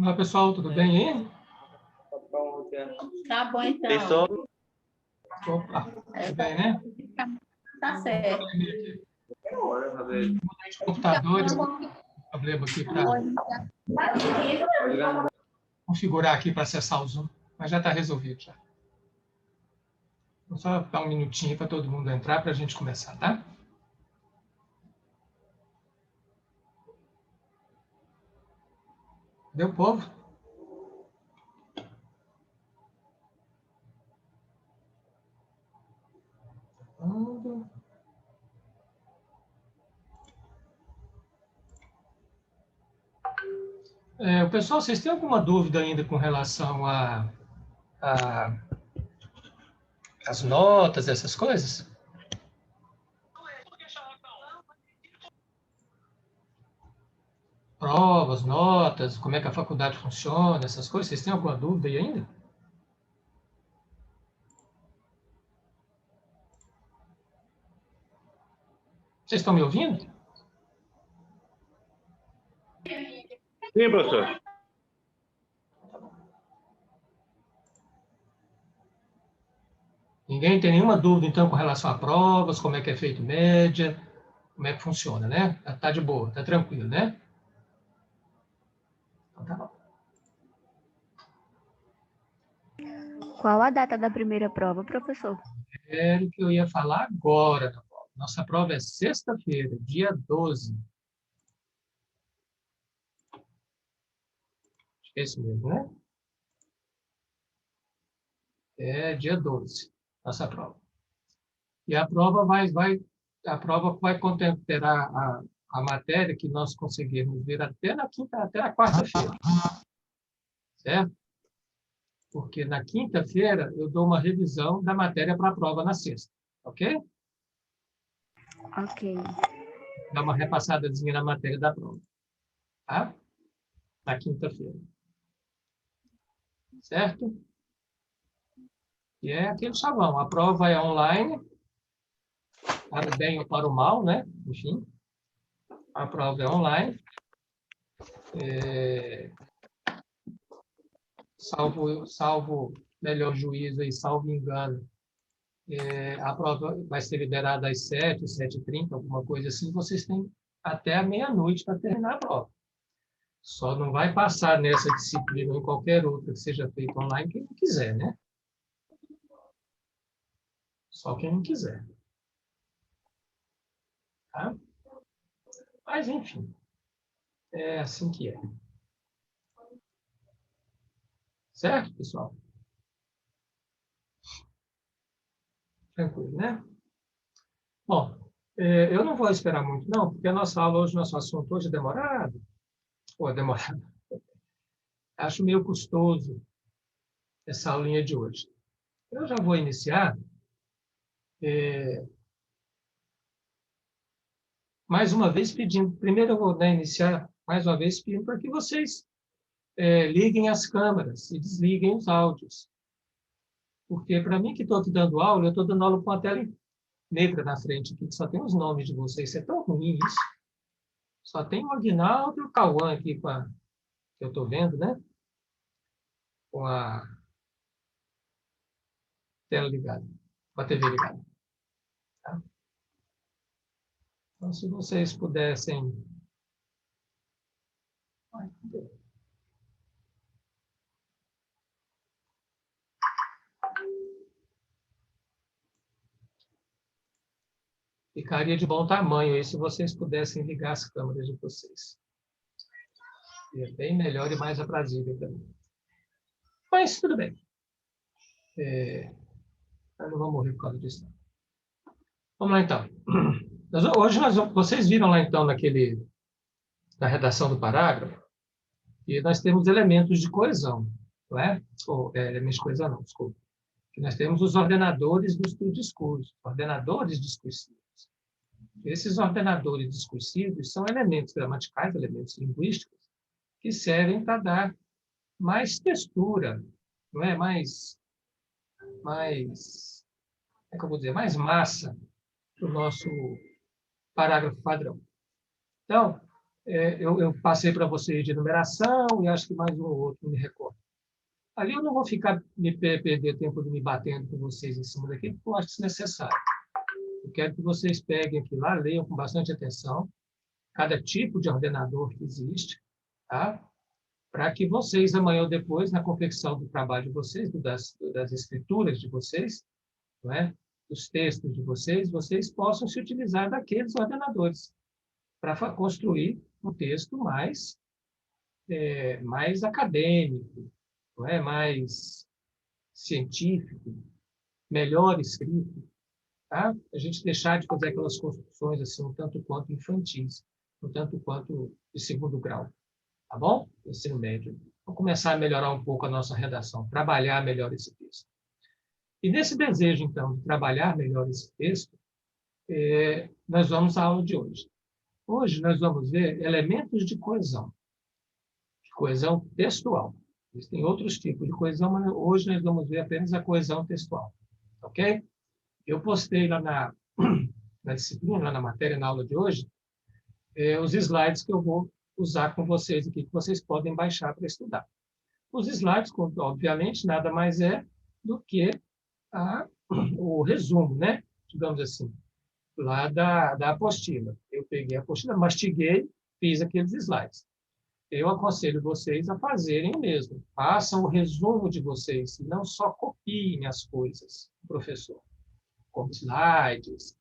Olá, pessoal, tudo bem aí? Tá bom, então. Pessoal, Opa, tudo bem, né? Tá certo. Computadores, problema aqui para configurar aqui para acessar o Zoom, mas já está resolvido já. Vou só dar um minutinho para todo mundo entrar para a gente começar, tá? Cadê o povo? O pessoal, vocês têm alguma dúvida ainda com relação às notas, essas coisas? Provas, notas, como é que a faculdade funciona, essas coisas, vocês têm alguma dúvida aí ainda? Vocês estão me ouvindo? sim, professor. Ninguém tem nenhuma dúvida, então, com relação a provas, como é que é feito média, como é que funciona, né? Tá de boa, tá tranquilo, né? Então, tá bom. Qual a data da primeira prova, professor? Era o que eu ia falar agora da prova. Nossa prova é sexta-feira, dia 12. Acho que é isso mesmo, né? É dia 12, nossa prova. E a prova vai contemplar a matéria que nós conseguirmos ver até na quarta-feira, certo? Porque na quinta-feira eu dou uma revisão da matéria para a prova na sexta, ok? Ok. Dá uma repassadazinha na matéria da prova, tá? Na quinta-feira. Certo? E é aquele chavão. A prova é online, para o bem ou para o mal, né? Enfim, a prova é online. Salvo melhor juízo e salvo engano, a prova vai ser liberada às 7, 7h30, alguma coisa assim. Vocês têm até a meia-noite para terminar a prova. Só não vai passar nessa disciplina ou em qualquer outra que seja feita online quem não quiser, né? Só quem não quiser. Tá? Mas, enfim, é assim que é. Certo, pessoal? Tranquilo, né? Bom, eu não vou esperar muito, não, porque a nossa aula hoje, nosso assunto hoje é demorado. Pô, é demorado. Acho meio custoso essa aulinha de hoje. Eu já vou iniciar, mais uma vez pedindo, primeiro eu vou, né, iniciar mais uma vez pedindo para que vocês liguem as câmeras e desliguem os áudios. Porque para mim que estou aqui dando aula, eu estou dando aula com a tela negra na frente, aqui, que só tem os nomes de vocês. Isso é tão ruim isso. Só tem o Aguinaldo e o Cauã aqui que eu estou vendo, né? Com a tela ligada, com a TV ligada. Tá? Então, se vocês pudessem... Ficaria de bom tamanho aí se vocês pudessem ligar as câmeras de vocês. Seria bem melhor e mais aprazível também. Mas tudo bem. Eu não vou morrer por causa disso. Vamos lá, então. Hoje vocês viram lá, então, na redação do parágrafo, que nós temos elementos de coesão, não é? Elementos de coesão, não, desculpa. Que nós temos os ordenadores do discurso, ordenadores discursivos. Esses ordenadores discursivos são elementos gramaticais, elementos linguísticos, que servem para dar mais textura, não é? Como é que eu vou dizer? Mais massa para o nosso parágrafo padrão. Então, eu passei para vocês de numeração e acho que mais um ou outro, não me recordo. Ali eu não vou ficar perder tempo de me batendo com vocês em cima daqui, porque eu acho desnecessário. Eu quero que vocês peguem aqui lá, leiam com bastante atenção cada tipo de ordenador que existe, tá? Para que vocês, amanhã ou depois, na confecção do trabalho de vocês, das escrituras de vocês, não é? Dos textos de vocês, vocês possam se utilizar daqueles ordenadores para construir um texto mais acadêmico, não é? Mais científico, melhor escrito, tá? A gente deixar de fazer aquelas construções assim, um tanto quanto infantis, um tanto quanto de segundo grau, tá bom? Ensino médio. Vamos começar a melhorar um pouco a nossa redação, trabalhar melhor esse texto. E nesse desejo, então, de trabalhar melhor esse texto, nós vamos à aula de hoje. Hoje nós vamos ver elementos de coesão textual. Existem outros tipos de coesão, mas hoje nós vamos ver apenas a coesão textual. Ok? Eu postei lá na disciplina, lá na matéria, na aula de hoje, os slides que eu vou usar com vocês aqui, que vocês podem baixar para estudar. Os slides, obviamente, nada mais é do que o resumo, né? Digamos assim, lá da apostila. Eu peguei a apostila, mastiguei, fiz aqueles slides. Eu aconselho vocês a fazerem o mesmo. Façam o resumo de vocês, e não só copiem as coisas do professor, como slides,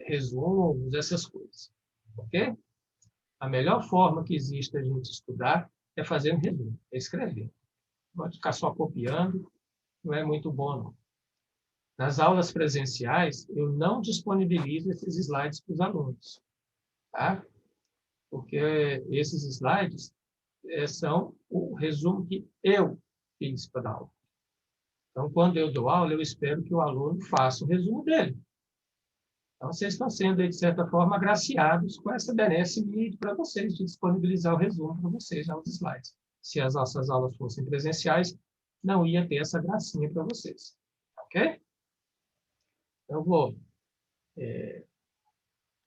resumos, essas coisas. Ok? A melhor forma que existe a gente estudar é fazer um resumo, é escrever. Não pode ficar só copiando, não é muito bom, não. Nas aulas presenciais, eu não disponibilizo esses slides para os alunos, tá? Porque esses slides são o resumo que eu fiz para dar aula. Então, quando eu dou aula, eu espero que o aluno faça o resumo dele. Então, vocês estão sendo, de certa forma, agraciados com essa benesse minha para vocês, de disponibilizar o resumo para vocês nos slides. Se as nossas aulas fossem presenciais, não ia ter essa gracinha para vocês. Ok? Eu vou...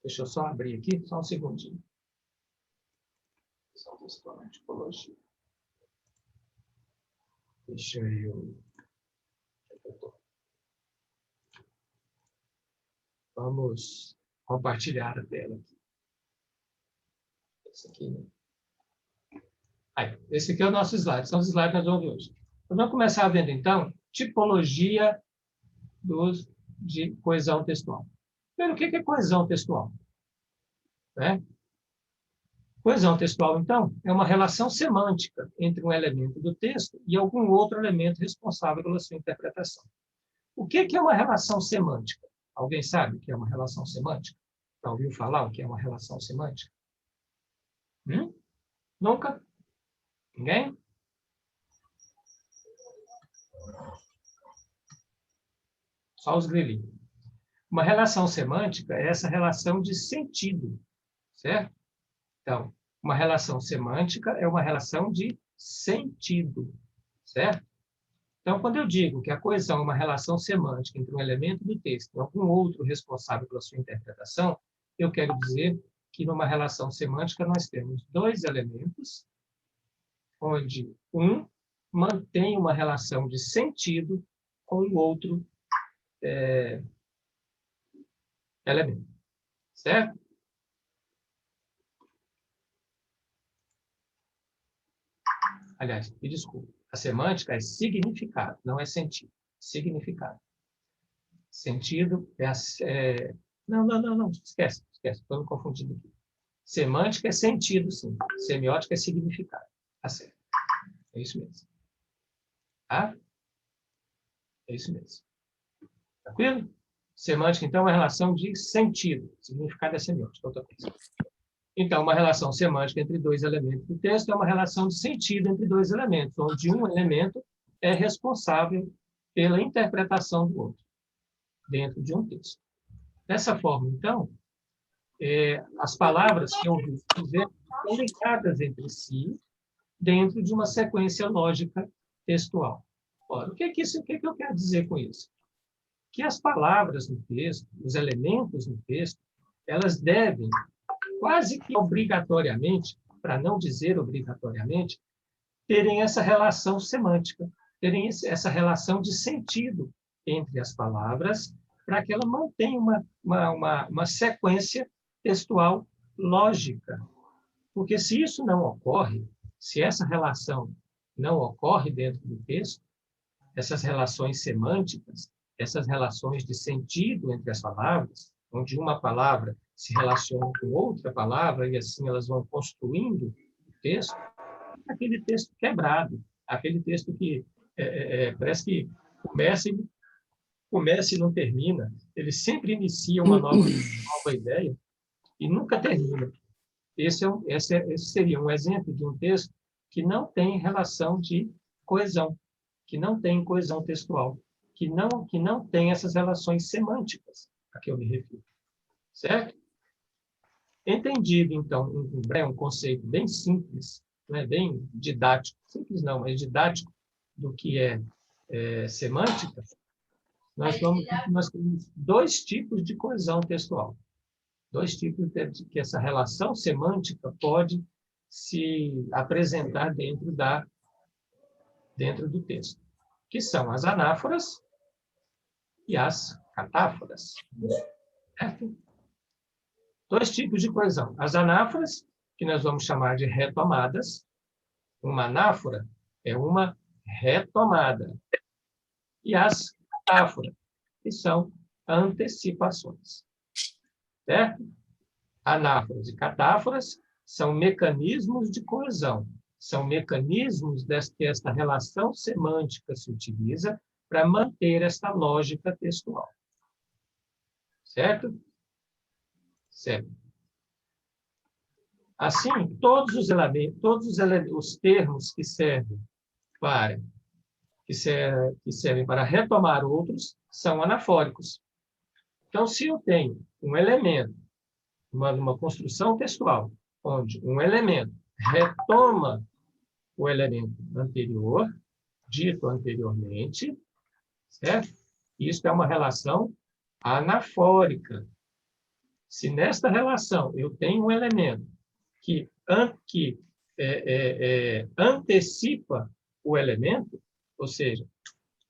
deixa eu só abrir aqui, só um segundinho. Tipologia. Deixa eu... Vamos compartilhar a tela aqui. Esse aqui, né? Aí, esse aqui é o nosso slide. São os slides que nós vamos ver hoje. Vamos começar vendo, então, tipologia de coesão textual. Primeiro, o que é coesão textual? Coesão textual, então, é uma relação semântica entre um elemento do texto e algum outro elemento responsável pela sua interpretação. O que é uma relação semântica? Alguém sabe o que é uma relação semântica? Já ouviu falar o que é uma relação semântica? Nunca? Ninguém? Só os grilinhos. Uma relação semântica é essa relação de sentido, certo? Então, uma relação semântica é uma relação de sentido, certo? Então, quando eu digo que a coesão é uma relação semântica entre um elemento do texto e algum outro responsável pela sua interpretação, eu quero dizer que numa relação semântica nós temos dois elementos, onde um mantém uma relação de sentido com o outro elemento, certo? Aliás, me desculpe, a semântica é significado, não é sentido. Significado. Sentido é... Não, esquece, estou me confundindo aqui. Semântica é sentido, sim. Semiótica é significado. Tá certo. É isso mesmo. Tá? É isso mesmo. Tranquilo? Semântica, então, é uma relação de sentido. Significado é semiótica, outra coisa. Então, uma relação semântica entre dois elementos do texto é uma relação de sentido entre dois elementos, onde um elemento é responsável pela interpretação do outro, dentro de um texto. Dessa forma, então, as palavras que eu dizer estão ligadas entre si dentro de uma sequência lógica textual. Ora, o que eu quero dizer com isso? Que as palavras no texto, os elementos no texto, elas devem quase que obrigatoriamente, para não dizer obrigatoriamente, terem essa relação semântica, terem essa relação de sentido entre as palavras, para que ela mantenha uma sequência textual lógica. Porque se isso não ocorre, se essa relação não ocorre dentro do texto, essas relações semânticas, essas relações de sentido entre as palavras, onde uma palavra se relaciona com outra palavra e assim elas vão construindo o texto, aquele texto quebrado, aquele texto que parece que começa e não termina, ele sempre inicia uma nova ideia e nunca termina. Esse seria um exemplo de um texto que não tem relação de coesão, que não tem coesão textual, que não tem essas relações semânticas a que eu me refiro. Certo? Entendido, então, um conceito bem simples, não é bem didático, simples não, mas didático do que é semântica, nós temos dois tipos de coesão textual. Dois tipos de que essa relação semântica pode se apresentar dentro do texto, que são as anáforas e as catáforas. Certo? Dois tipos de coesão. As anáforas, que nós vamos chamar de retomadas. Uma anáfora é uma retomada. E as catáforas, que são antecipações. Certo? Anáforas e catáforas são mecanismos de coesão. São mecanismos que esta relação semântica se utiliza para manter esta lógica textual. Certo? Certo. Assim, todos os termos que servem para retomar outros são anafóricos. Então, se eu tenho um elemento, uma construção textual, onde um elemento retoma o elemento anterior, dito anteriormente, certo? Isso é uma relação anafórica. Se nesta relação eu tenho um elemento que antecipa o elemento, ou seja,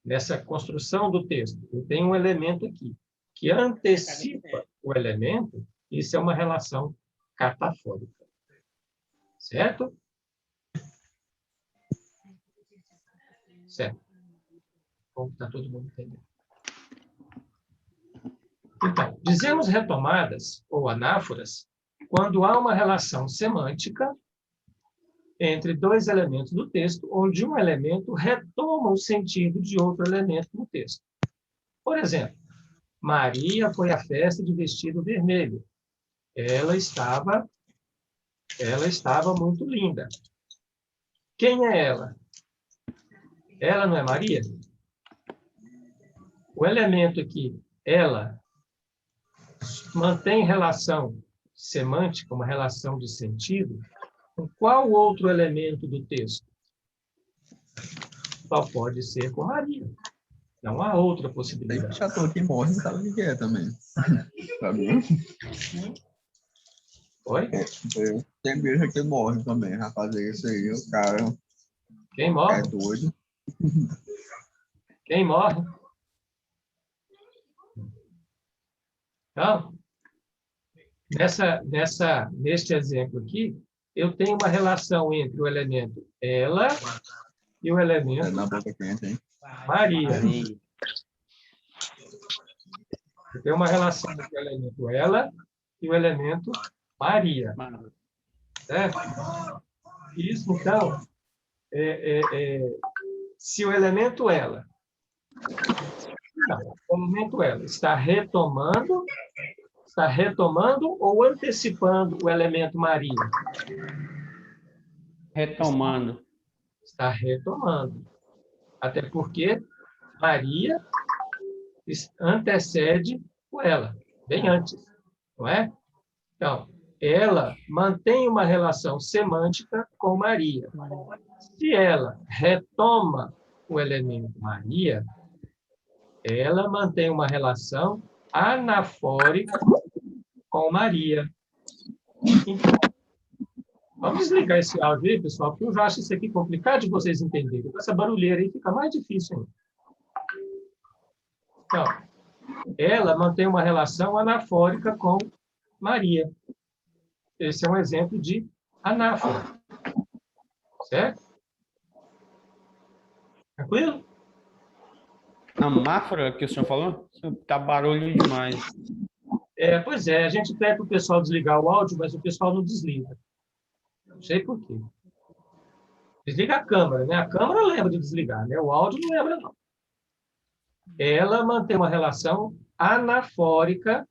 nessa construção do texto, eu tenho um elemento aqui que antecipa o elemento, isso é uma relação catafórica. Certo? Certo. Bom, está todo mundo entendendo. Então, dizemos retomadas ou anáforas quando há uma relação semântica entre dois elementos do texto, onde um elemento retoma o sentido de outro elemento no texto. Por exemplo, Maria foi à festa de vestido vermelho. Ela estava muito linda. Quem é ela? Ela não é Maria? O elemento aqui, ela, mantém relação semântica, uma relação de sentido, com qual outro elemento do texto? Só pode ser com Maria. Não há outra possibilidade. Tem chator que morre, não sabe o que é também. Sabe? Oi? Tem bicho que morre também, vai fazer isso aí, o cara Quem morre? é doido. Quem morre? Então, neste exemplo aqui, eu tenho uma relação entre o elemento ela e o elemento É na boca quente, hein? Maria. Eu tenho uma relação entre o elemento ela e o elemento Maria. Certo? Isso, então, se o elemento ela está retomando ou antecipando o elemento Maria? Retomando. Está retomando. Até porque Maria antecede o ela, bem antes, não é? Então, ela mantém uma relação semântica com Maria. Se ela retoma o elemento Maria, ela mantém uma relação anafórica com Maria. Então, vamos desligar esse áudio aí, pessoal, porque eu já acho isso aqui complicado de vocês entenderem. Com essa barulheira aí fica mais difícil ainda. Então, ela mantém uma relação anafórica com Maria. Esse é um exemplo de anáfora. Certo? Tranquilo? Amáfora que o senhor falou? Tá barulho demais. Pois é, a gente pede para o pessoal desligar o áudio, mas o pessoal não desliga. Não sei por quê. Desliga a câmera, né? A câmera lembra de desligar, né? O áudio não lembra, não. Ela mantém uma relação anafórica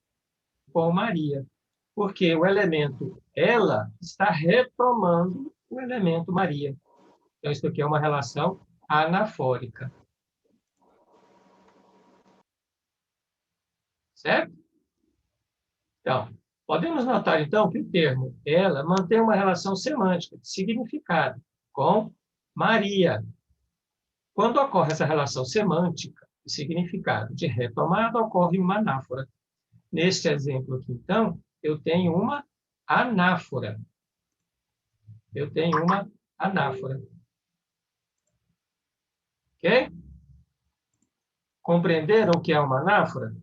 com Maria, porque o elemento ela está retomando o elemento Maria. Então, isso aqui é uma relação anafórica. Certo? Então, podemos notar, então, que o termo ela mantém uma relação semântica, de significado, com Maria. Quando ocorre essa relação semântica de significado de retomada, ocorre uma anáfora. Neste exemplo aqui, então, eu tenho uma anáfora. Eu tenho uma anáfora. Ok? Compreenderam o que é uma anáfora?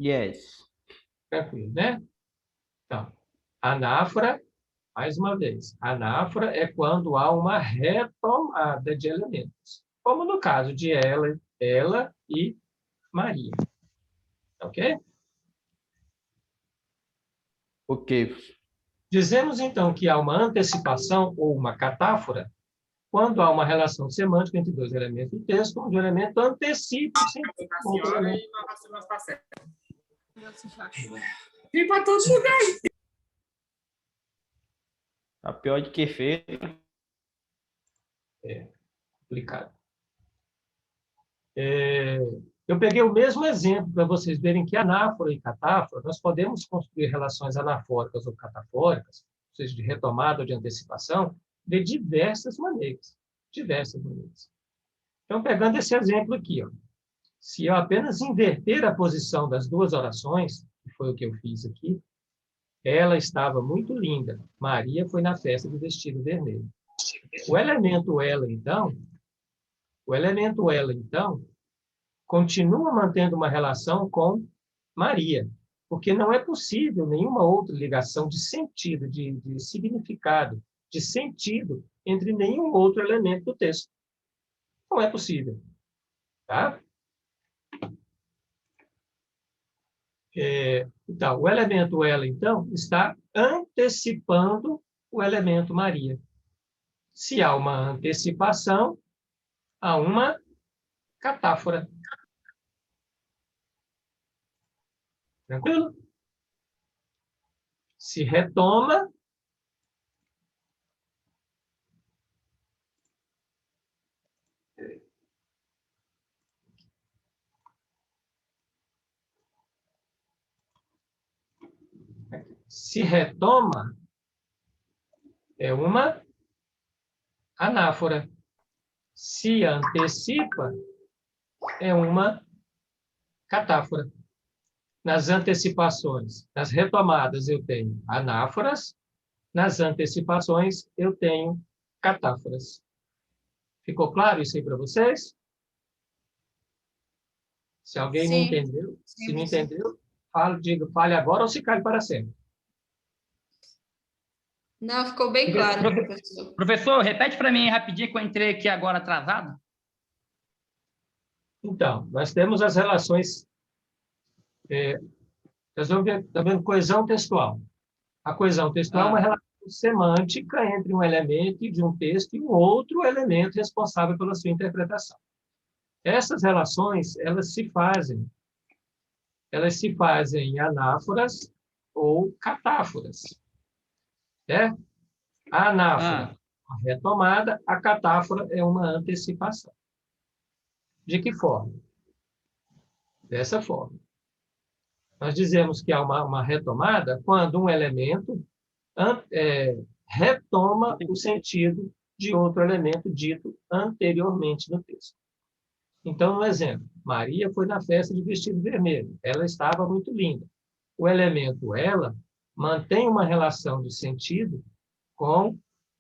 Yes. Tranquilo, né? Então, anáfora, mais uma vez, anáfora é quando há uma retomada de elementos, como no caso de ela e Maria. Ok? Ok. Dizemos, então, que há uma antecipação ou uma catáfora quando há uma relação semântica entre dois elementos do texto, onde o elemento antecipa o sentido do outro elemento. Vem para todos os lugares. Tá pior do que feito. Complicado. Eu peguei o mesmo exemplo para vocês verem que anáfora e catáfora, nós podemos construir relações anafóricas ou catafóricas, ou seja, de retomada ou de antecipação, de diversas maneiras. Diversas maneiras. Então, pegando esse exemplo aqui, ó, se eu apenas inverter a posição das duas orações, que foi o que eu fiz aqui, ela estava muito linda. Maria foi na festa do vestido vermelho. O elemento ela, então, continua mantendo uma relação com Maria, porque não é possível nenhuma outra ligação de sentido, de significado, de sentido entre nenhum outro elemento do texto. Não é possível. Tá? Então, o elemento ela, então, está antecipando o elemento Maria. Se há uma antecipação, há uma catáfora. Tranquilo? Se retoma, é uma anáfora. Se antecipa, é uma catáfora. Nas antecipações, nas retomadas, eu tenho anáforas. Nas antecipações, eu tenho catáforas. Ficou claro isso aí para vocês? Se alguém não Sim. entendeu, se não entendeu, fale agora ou se cale para sempre. Não, ficou bem claro, professor. Professor, repete para mim rapidinho que eu entrei aqui agora atrasado. Então, nós temos as relações. Nós vamos ver também coesão textual. A coesão textual é uma relação semântica entre um elemento de um texto e um outro elemento responsável pela sua interpretação. Essas relações, elas se fazem em anáforas ou catáforas. Certo? A anáfora é uma retomada, a catáfora é uma antecipação. De que forma? Dessa forma. Nós dizemos que há uma retomada quando um elemento retoma o sentido de outro elemento dito anteriormente no texto. Então, no exemplo, Maria foi na festa de vestido vermelho. Ela estava muito linda. O elemento ela mantém uma relação de sentido com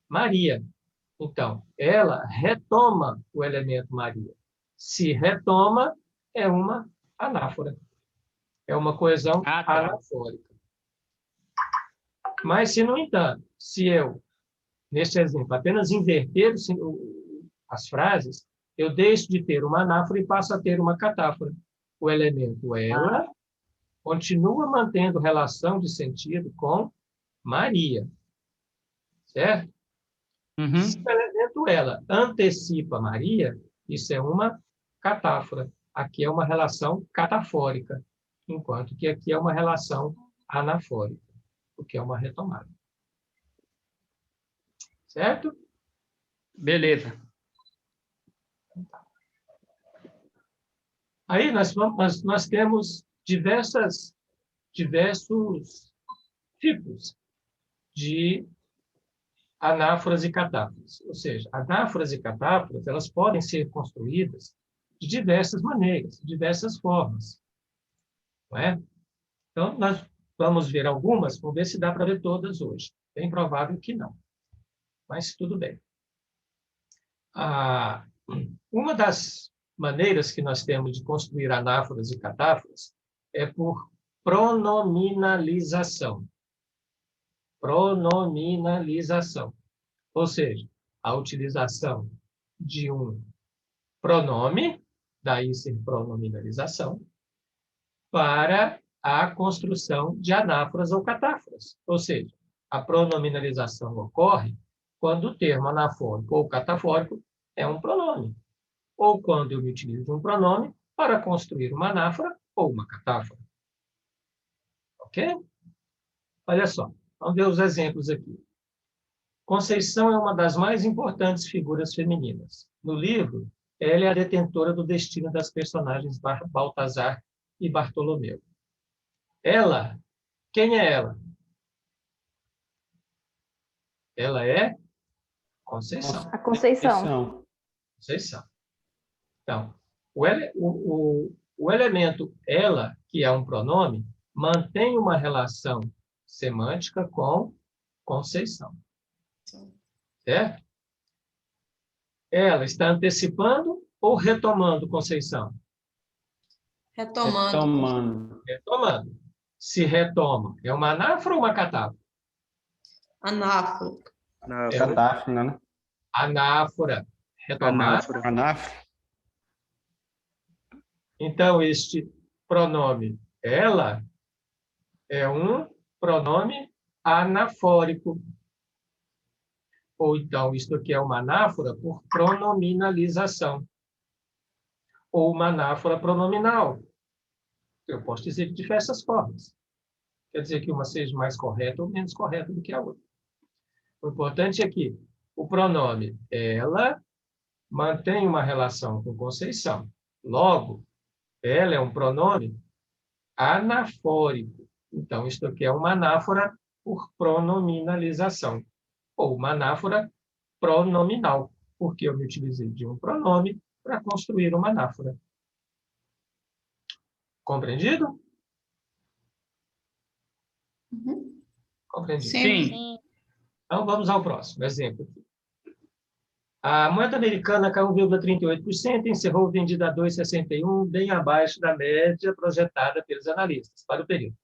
Maria. Então, ela retoma o elemento Maria. Se retoma, é uma anáfora. É uma coesão Ah, tá. anafórica. Mas, se, no entanto, se eu, neste exemplo, apenas inverter as frases, eu deixo de ter uma anáfora e passo a ter uma catáfora. O elemento ela continua mantendo relação de sentido com Maria. Certo? Uhum. Se o elemento ela antecipa Maria, isso é uma catáfora. Aqui é uma relação catafórica, enquanto que aqui é uma relação anafórica, o que é uma retomada. Certo? Beleza. Aí nós temos diversos tipos de anáforas e catáforas. Ou seja, anáforas e catáforas, elas podem ser construídas de diversas maneiras, de diversas formas. Não é? Então, nós vamos ver algumas, vamos ver se dá para ver todas hoje. Bem provável que não, mas tudo bem. Uma das maneiras que nós temos de construir anáforas e catáforas é por pronominalização. Pronominalização. Ou seja, a utilização de um pronome, daí ser pronominalização, para a construção de anáforas ou catáforas. Ou seja, a pronominalização ocorre quando o termo anafórico ou catafórico é um pronome, ou quando eu me utilizo de um pronome para construir uma anáfora ou uma catáfora. Ok? Olha só, vamos ver os exemplos aqui. Conceição é uma das mais importantes figuras femininas. No livro, ela é a detentora do destino das personagens Baltazar e Bartolomeu. Ela, quem é ela? Ela é Conceição. A Conceição. Conceição. Então, o elemento ela, que é um pronome, mantém uma relação semântica com Conceição. Certo? Ela está antecipando ou retomando Conceição? Retomando. Retomando. Se retoma, é uma anáfora ou uma catáfora? Anáfora. É uma Catáfora, né? anáfora. Retomar. Anáfora. Então, este pronome ela é um pronome anafórico. Ou então, isto aqui é uma anáfora por pronominalização. Ou uma anáfora pronominal. Eu posso dizer de diversas formas. Quer dizer que uma seja mais correta ou menos correta do que a outra. O importante é que o pronome ela mantém uma relação com Conceição. Logo, ela é um pronome anafórico. Então, isto aqui é uma anáfora por pronominalização. Ou uma anáfora pronominal, porque eu me utilizei de um pronome para construir uma anáfora. Compreendido? Uhum. Compreendido. Sim. Então, vamos ao próximo exemplo. A moeda americana caiu 1,38% e encerrou vendida a 2,61, bem abaixo da média projetada pelos analistas para o período.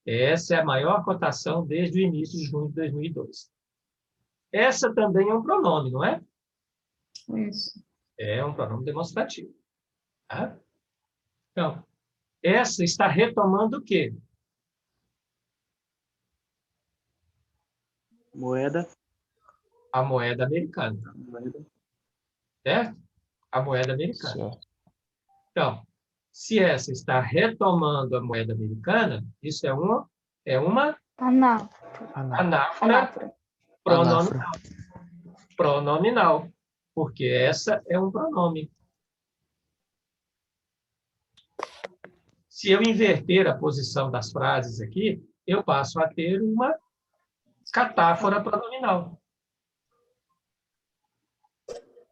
Essa é a maior cotação desde o início de junho de 2002. Essa também é um pronome, não é? Isso. É um pronome demonstrativo. Tá? Então, essa está retomando o quê? Moeda. A moeda americana. Certo? A moeda americana. Certo. Então, se essa está retomando a moeda americana, isso é uma anáfora pronominal. Pronominal. Porque essa é um pronome. Se eu inverter a posição das frases aqui, eu passo a ter uma catáfora pronominal.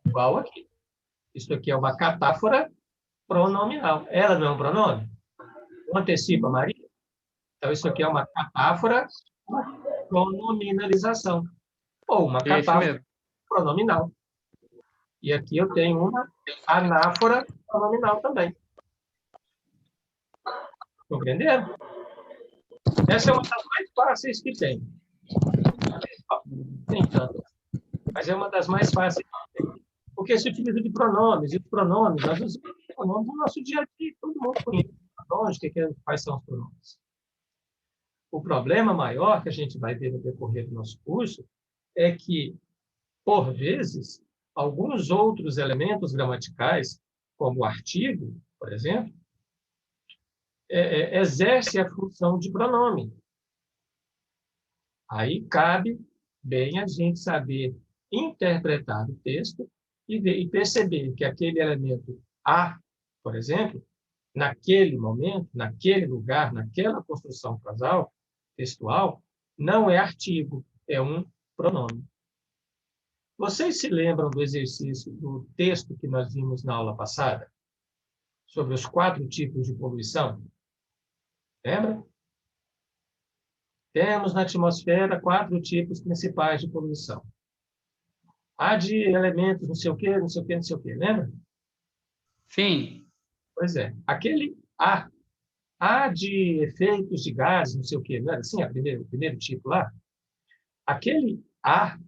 Igual aqui. Isso aqui é uma catáfora pronominal. Ela não é um pronome? Não antecipa Maria? Então, isso aqui é uma catáfora pronominalização. Ou uma Isso catáfora mesmo. pronominal. E aqui eu tenho uma anáfora pronominal também. Compreenderam? Essa é uma das mais fáceis que tem. Nem tanto. Mas é uma das mais fáceis. Porque se utiliza de pronomes. E os pronomes, nós usamos pronomes no nosso dia a dia. Todo mundo conhece pronomes, quais são os pronomes. O problema maior que a gente vai ver no decorrer do nosso curso é que, por vezes, alguns outros elementos gramaticais, como o artigo, por exemplo, exerce a função de pronome. Aí cabe bem a gente saber interpretar o texto e perceber que aquele elemento a, por exemplo, naquele momento, naquele lugar, naquela construção casal, textual, não é artigo, é um pronome. Vocês se lembram do exercício do texto que nós vimos na aula passada? Sobre os 4 tipos de poluição? Lembra? Temos na atmosfera 4 tipos principais de poluição. Há de elementos não sei o quê, não sei o quê, não sei o quê. Lembra? Sim. Pois é. Aquele há de efeitos de gases, não sei o quê. Não era assim o primeiro tipo lá? Aquele há,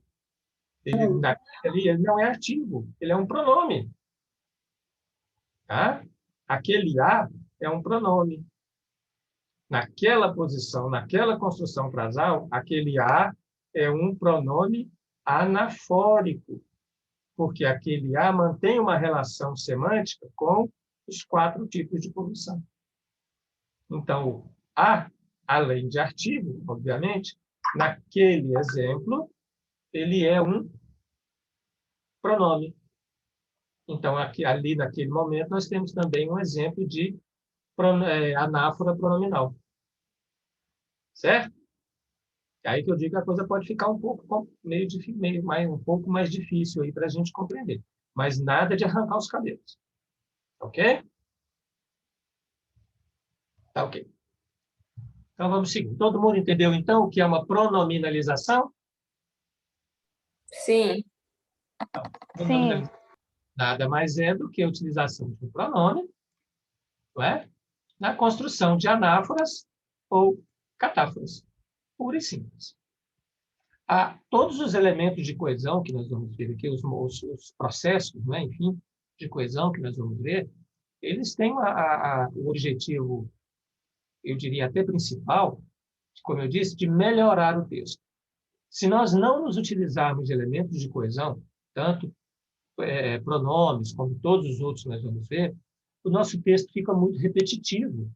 ele não é artigo, ele é um pronome. Tá? Aquele há é um pronome. Naquela posição, naquela construção frasal, aquele a é um pronome anafórico, porque aquele a mantém uma relação semântica com os 4 tipos de poluição. Então, o a, além de artigo, obviamente, naquele exemplo, ele é um pronome. Então, ali naquele momento, nós temos também um exemplo de anáfora pronominal. Certo? É aí que eu digo que a coisa pode ficar um pouco um pouco mais difícil aí para a gente compreender. Mas nada de arrancar os cabelos. Ok? Tá ok. Então vamos seguir. Todo mundo entendeu então o que é uma pronominalização? Sim. Sim. Nada mais é do que a utilização de um pronome, não é? Na construção de anáforas ou catáforas. Pura e simples. Todos os elementos de coesão que nós vamos ver aqui, os processos, né, enfim, de coesão que nós vamos ver, eles têm o objetivo, eu diria até principal, como eu disse, de melhorar o texto. Se nós não nos utilizarmos de elementos de coesão, tanto pronomes como todos os outros que nós vamos ver, o nosso texto fica muito repetitivo.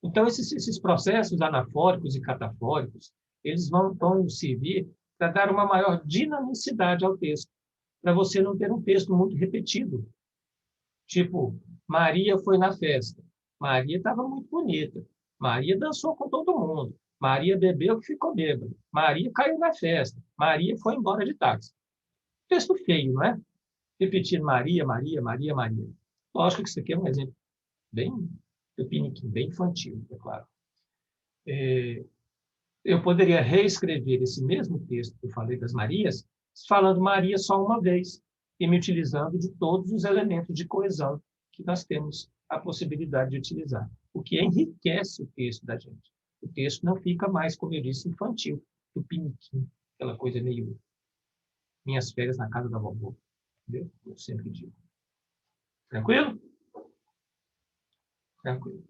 Então, esses processos anafóricos e catafóricos, eles vão servir para dar uma maior dinamicidade ao texto, para você não ter um texto muito repetido. Tipo, Maria foi na festa. Maria estava muito bonita. Maria dançou com todo mundo. Maria bebeu que ficou bêbada. Maria caiu na festa. Maria foi embora de táxi. Texto feio, não é? Repetir Maria, Maria, Maria, Maria. Lógico que isso aqui é um exemplo bem piniquim, bem infantil, é claro. Eu poderia reescrever esse mesmo texto que eu falei das Marias, falando Maria só uma vez e me utilizando de todos os elementos de coesão que nós temos a possibilidade de utilizar, o que enriquece o texto da gente. O texto não fica mais, como eu disse, infantil, do piniquim, aquela coisa meio minhas férias na casa da vovó. Entendeu? Eu sempre digo. Tranquilo? Tranquilo.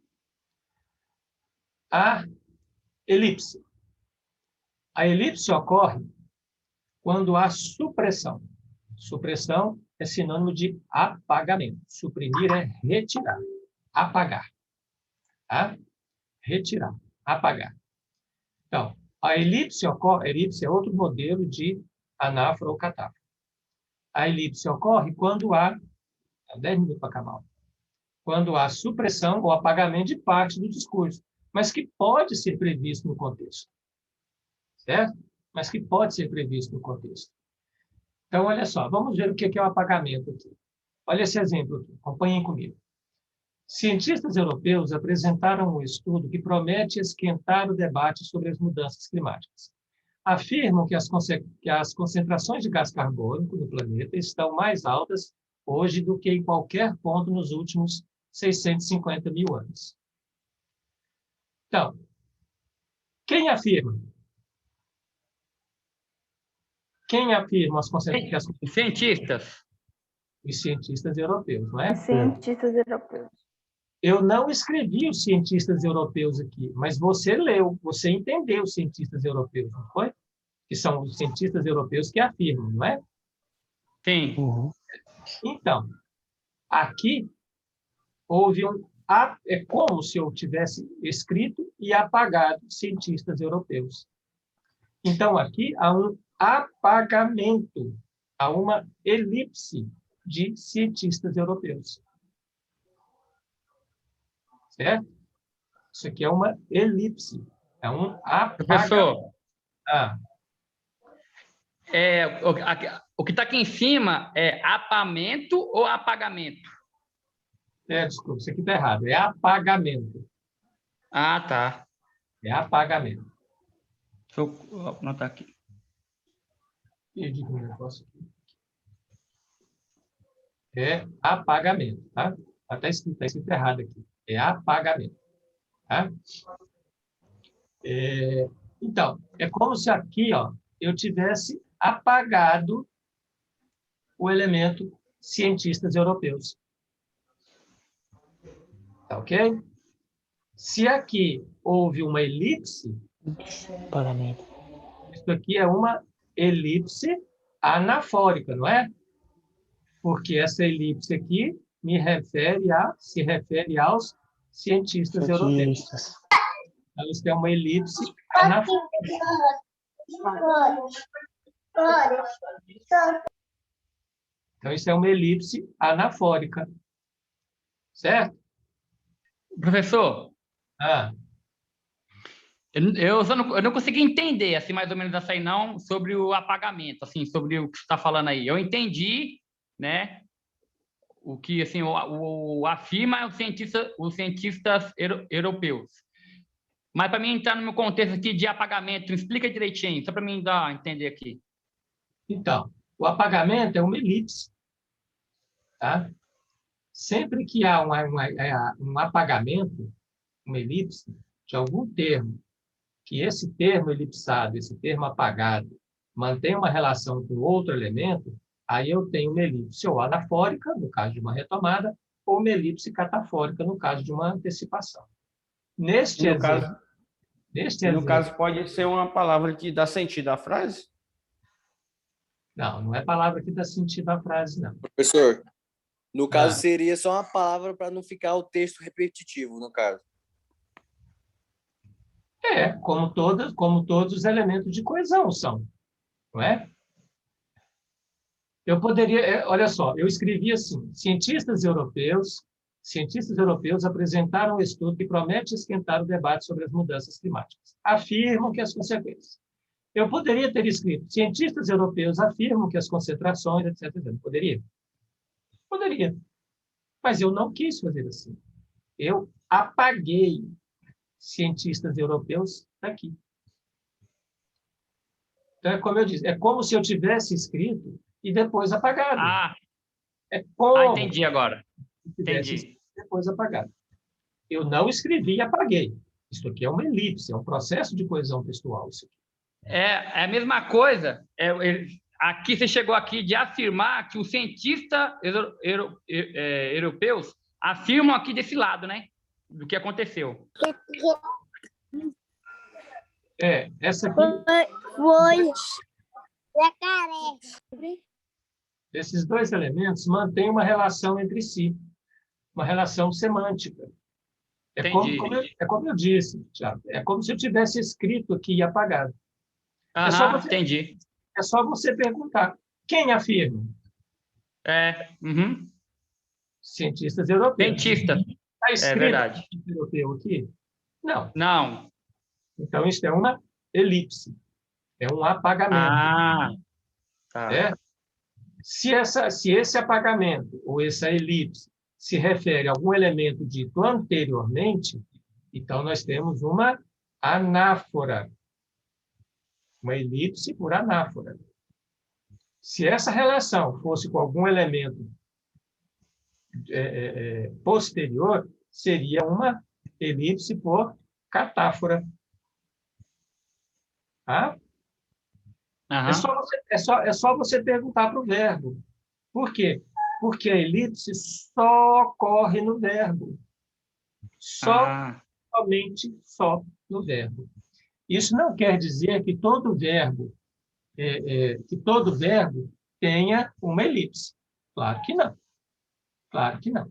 A elipse. A elipse ocorre quando há supressão. Supressão é sinônimo de apagamento. Suprimir é retirar. Apagar. Tá? Retirar. Apagar. Então, a elipse ocorre. A elipse é outro modelo de anáfora ou catáfora. A elipse ocorre quando há 10 minutos para acabar. Quando há supressão ou apagamento de parte do discurso, mas que pode ser previsto no contexto. Certo? Mas que pode ser previsto no contexto. Então, olha só, vamos ver o que é o apagamento aqui. Olha esse exemplo aqui, acompanhem comigo. Cientistas europeus apresentaram um estudo que promete esquentar o debate sobre as mudanças climáticas. Afirmam que as concentrações de gás carbônico no planeta estão mais altas hoje do que em qualquer ponto nos últimos 650 mil anos. Então, quem afirma? Quem afirma as concentrações? Os cientistas. Os cientistas europeus, não é? Cientistas europeus. Eu não escrevi os cientistas europeus aqui, mas você leu, você entendeu os cientistas europeus, não foi? Que são os cientistas europeus que afirmam, não é? Sim. Então, aqui houve é como se eu tivesse escrito e apagado cientistas europeus. Então, aqui há um apagamento, há uma elipse de cientistas europeus. Certo? Isso aqui é uma elipse, é um apagamento. Professor, Ah, o que está aqui em cima é apamento ou apagamento? desculpa, isso aqui está errado, é apagamento. Ah, tá. É apagamento. Deixa eu anotar aqui. Eu digo um negócio aqui. É apagamento, tá? Está escrito errado aqui. É apagamento. Tá? Então, é como se aqui, ó, eu tivesse apagado o elemento cientistas europeus. Tá ok? Se aqui houve uma elipse, isso aqui é uma elipse anafórica, não é? Porque essa elipse aqui se refere aos cientistas europeus. Então, isso é uma elipse anafórica. Então, isso é uma elipse anafórica. Certo? Professor, Ah, eu não consegui entender, assim, mais ou menos essa aí, não, sobre o apagamento, assim, sobre o que você está falando aí. Eu entendi, né, o que, assim, o afirma os cientistas europeus. Mas, para mim entrar no meu contexto aqui de apagamento, explica direitinho, só para mim dar a entender aqui. então, o apagamento é uma elipse. Tá? Sempre que há um apagamento, uma elipse, de algum termo, que esse termo elipsado, esse termo apagado, mantém uma relação com outro elemento, aí eu tenho uma elipse ou anafórica, no caso de uma retomada, ou uma elipse catafórica, no caso de uma antecipação. Neste exemplo, caso, pode ser uma palavra que dá sentido à frase? não é palavra que dá sentido à frase, não. Professor, no caso seria só uma palavra para não ficar o texto repetitivo, no caso. Como todos os elementos de coesão são, não é? Eu poderia, olha só, eu escrevi assim: cientistas europeus apresentaram um estudo que promete esquentar o debate sobre as mudanças climáticas. Afirmam que as consequências. Eu poderia ter escrito: cientistas europeus afirmam que as concentrações, etc. Poderia? Poderia. Mas eu não quis fazer assim. Eu apaguei cientistas europeus daqui. Então, é como eu disse, é como se eu tivesse escrito e depois apagado. É como Entendi agora. Entendi. Depois apagado. Eu não escrevi e apaguei. Isso aqui é uma elipse, é um processo de coesão textual. Isso aqui. É a mesma coisa. Aqui você chegou aqui de afirmar que os cientistas europeus afirmam aqui desse lado, né? Do que aconteceu. Essa aqui. Esses dois elementos mantêm uma relação entre si, uma relação semântica. É como eu disse, Thiago, é como se eu tivesse escrito aqui e apagado. Entendi. É só você perguntar: quem afirma? Cientistas europeus. Cientistas. Está escrito verdade. Europeu aqui? Não. Não. Então, isso é uma elipse. É um apagamento. Tá. Se esse apagamento ou essa elipse se refere a algum elemento dito anteriormente, então nós temos uma anáfora. Uma elipse por anáfora. Se essa relação fosse com algum elemento posterior, seria uma elipse por catáfora. Tá? Aham. É só você perguntar para o verbo. Por quê? Porque a elipse só ocorre no verbo. Somente só no verbo. Isso não quer dizer que todo verbo tenha uma elipse. Claro que não. Claro que não.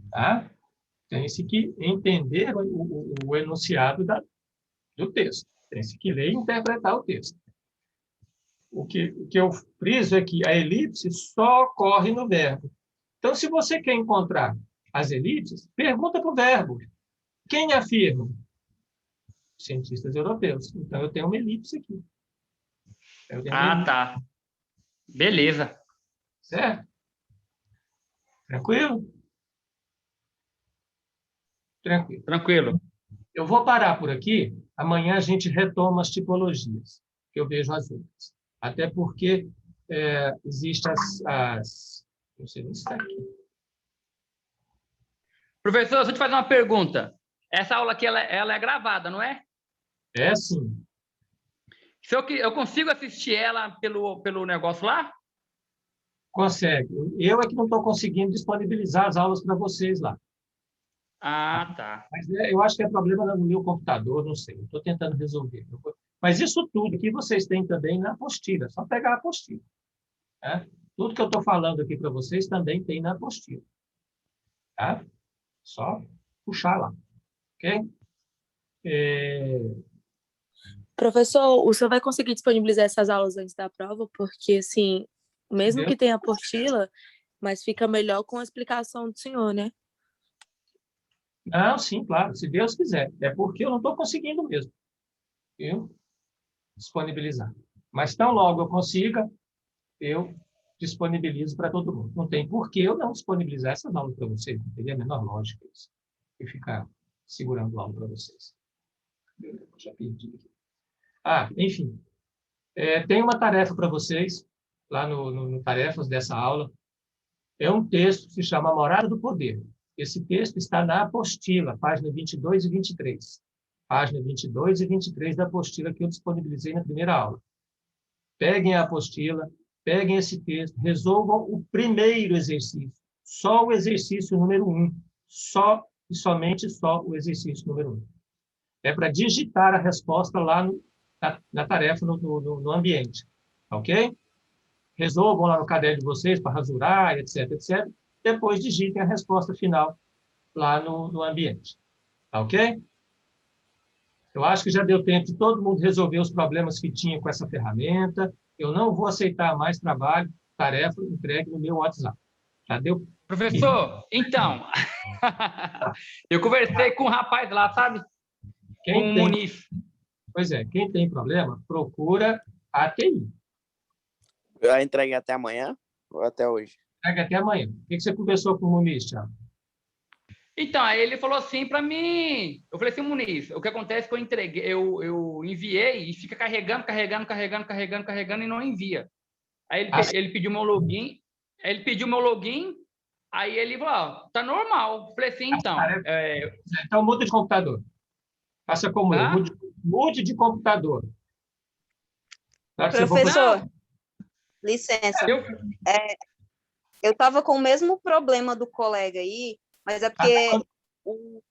Tá? Tem-se que entender o enunciado do texto. Tem-se que ler e interpretar o texto. O que eu friso é que a elipse só ocorre no verbo. Então, se você quer encontrar as elipses, pergunta para o verbo. Quem afirma? Cientistas europeus. Então, eu tenho uma elipse aqui. Tá. Beleza. Certo? Tranquilo? Tranquilo. Tranquilo. Eu vou parar por aqui. Amanhã a gente retoma as tipologias, que eu vejo as outras. Até porque existem as... Não sei nem se está aqui. Professor, deixa eu te fazer uma pergunta. Essa aula aqui, ela é gravada, não é? É sim. Se eu consigo assistir ela pelo negócio lá? Consegue. Eu é que não estou conseguindo disponibilizar as aulas para vocês lá. Tá. Mas eu acho que é problema no meu computador, não sei. Estou tentando resolver. Mas isso tudo que vocês têm também na apostila. É só pegar a apostila. Tá? Tudo que eu estou falando aqui para vocês também tem na apostila. Tá? Só puxar lá. Ok? Professor, o senhor vai conseguir disponibilizar essas aulas antes da prova? Porque, assim, mesmo que tenha apostila, mas fica melhor com a explicação do senhor, né? Não, sim, claro. Se Deus quiser. É porque eu não estou conseguindo mesmo. Eu disponibilizar. Mas tão logo eu consiga, eu disponibilizo para todo mundo. Não tem por que eu não disponibilizar essas aulas para vocês. Não teria a menor lógica isso. E ficar segurando a aula para vocês. Eu já perdi aqui. Enfim. Tem uma tarefa para vocês, lá no Tarefas dessa aula. É um texto que se chama A Morada do Poder. Esse texto está na apostila, página 22 e 23. Página 22 e 23 da apostila que eu disponibilizei na primeira aula. Peguem a apostila, peguem esse texto, resolvam o primeiro exercício. Só o exercício número 1. Só e somente só o exercício número 1. É para digitar a resposta lá na tarefa, no ambiente. Ok? Resolvam lá no caderno de vocês para rasurar, etc, etc. Depois digitem a resposta final lá no ambiente. Tá ok? Eu acho que já deu tempo de todo mundo resolver os problemas que tinha com essa ferramenta. Eu não vou aceitar mais trabalho, tarefa entregue no meu WhatsApp. Já deu? Professor, então, eu conversei com um rapaz lá, sabe? Com o Muniz. Pois é, quem tem problema, procura a TI. A entrega até amanhã ou até hoje? Entrega até amanhã. O que você conversou com o Muniz, Thiago? Então, aí ele falou assim para mim, eu falei assim, Muniz, o que acontece é que eu enviei e fica carregando e não envia. Aí ele pediu meu login, aí ele falou, tá normal. Eu falei assim, então... Então, muda de computador. Faça como eu, mude de computador. Professor, licença. Eu estava com o mesmo problema do colega aí, mas é porque eu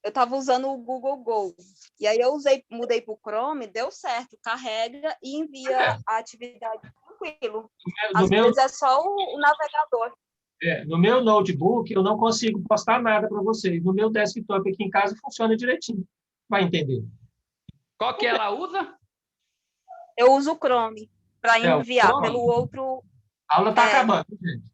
estava usando o Google Go. E aí eu mudei para o Chrome, deu certo, carrega e envia a atividade tranquilo. Às vezes é só o navegador. No meu notebook, eu não consigo postar nada para vocês. No meu desktop aqui em casa funciona direitinho. Vai entender. Qual que ela usa? Eu uso o Chrome para enviar pelo outro... A aula está acabando, gente.